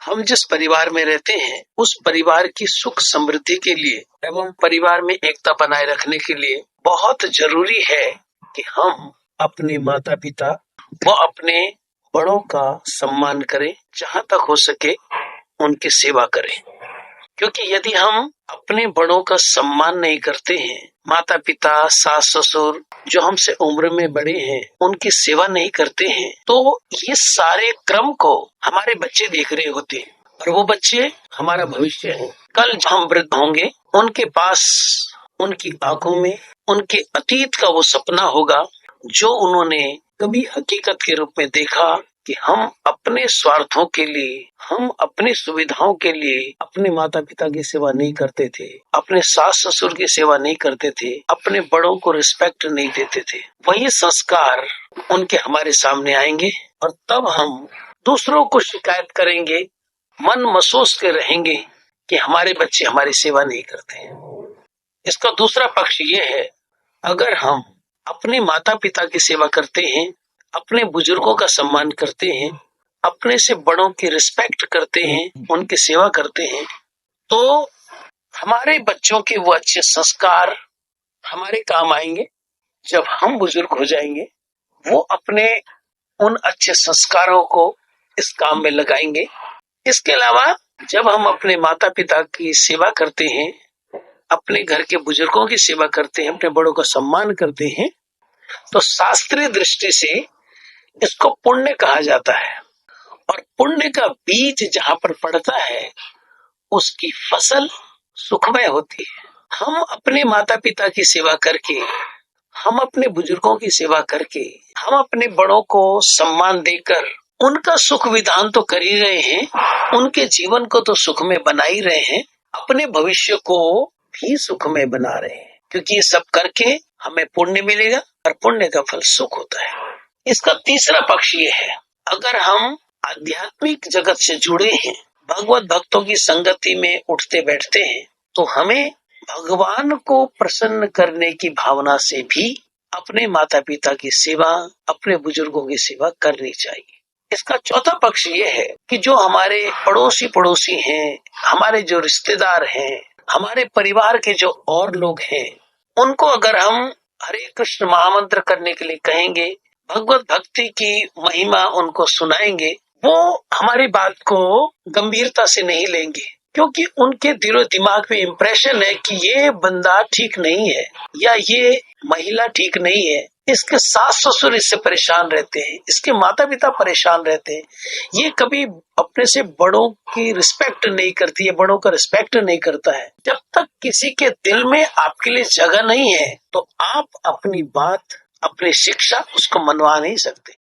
हम जिस परिवार में रहते हैं उस परिवार की सुख समृद्धि के लिए एवं परिवार में एकता बनाए रखने के लिए बहुत जरूरी है कि हम अपने माता पिता व अपने बड़ों का सम्मान करें, जहां तक हो सके उनकी सेवा करें। क्योंकि यदि हम अपने बड़ों का सम्मान नहीं करते हैं, माता पिता सास ससुर जो हमसे उम्र में बड़े हैं उनकी सेवा नहीं करते हैं, तो ये सारे क्रम को हमारे बच्चे देख रहे होते हैं और वो बच्चे हमारा भविष्य है। कल जब हम वृद्ध होंगे उनके पास उनकी आंखों में उनके अतीत का वो सपना होगा जो उन्होंने कभी हकीकत के रूप में देखा कि हम अपने स्वार्थों के लिए, हम अपनी सुविधाओं के लिए अपने माता पिता की सेवा नहीं करते थे, अपने सास ससुर की सेवा नहीं करते थे, अपने बड़ों को रिस्पेक्ट नहीं देते थे। वही संस्कार उनके हमारे सामने आएंगे और तब हम दूसरों को शिकायत करेंगे, मन महसूस के रहेंगे कि हमारे बच्चे हमारी सेवा नहीं करते हैं। इसका दूसरा पक्ष ये है, अगर हम अपने माता पिता की सेवा करते हैं, अपने बुजुर्गों का सम्मान करते हैं, अपने से बड़ों की रिस्पेक्ट करते हैं, उनकी सेवा करते हैं, तो हमारे बच्चों के वो अच्छे संस्कार हमारे काम आएंगे। जब हम बुजुर्ग हो जाएंगे वो अपने उन अच्छे संस्कारों को इस काम में लगाएंगे। इसके अलावा जब हम अपने माता पिता की सेवा करते हैं, अपने घर के बुजुर्गों की सेवा करते हैं, अपने बड़ों का सम्मान करते हैं, तो शास्त्रीय दृष्टि से इसको पुण्य कहा जाता है और पुण्य का बीज जहां पर पड़ता है उसकी फसल सुखमय होती है। हम अपने माता पिता की सेवा करके, हम अपने बुजुर्गों की सेवा करके, हम अपने बड़ों को सम्मान देकर उनका सुख विधान तो कर ही रहे हैं, उनके जीवन को तो सुखमय बना ही रहे हैं, अपने भविष्य को भी सुखमय बना रहे हैं। क्योंकि ये सब करके हमें पुण्य मिलेगा और पुण्य का फल सुख होता है। इसका तीसरा पक्ष ये है, अगर हम आध्यात्मिक जगत से जुड़े हैं, भगवत भक्तों की संगति में उठते बैठते हैं, तो हमें भगवान को प्रसन्न करने की भावना से भी अपने माता पिता की सेवा, अपने बुजुर्गों की सेवा करनी चाहिए। इसका चौथा पक्ष ये है कि जो हमारे पड़ोसी हैं, हमारे जो रिश्तेदार हैं, हमारे परिवार के जो और लोग हैं, उनको अगर हम हरे कृष्ण महामंत्र करने के लिए कहेंगे, भगवत भक्ति की महिमा उनको सुनाएंगे, वो हमारी बात को गंभीरता से नहीं लेंगे, क्योंकि उनके दिलो दिमाग में इंप्रेशन है कि ये बंदा ठीक नहीं है या ये महिला ठीक नहीं है, इसके सास ससुर इससे परेशान रहते हैं, इसके माता पिता परेशान रहते हैं, ये कभी अपने से बड़ों की रिस्पेक्ट नहीं करती है, बड़ों का रिस्पेक्ट नहीं करता है। जब तक किसी के दिल में आपके लिए जगह नहीं है तो आप अपनी बात, अपनी शिक्षा उसको मनवा नहीं सकते।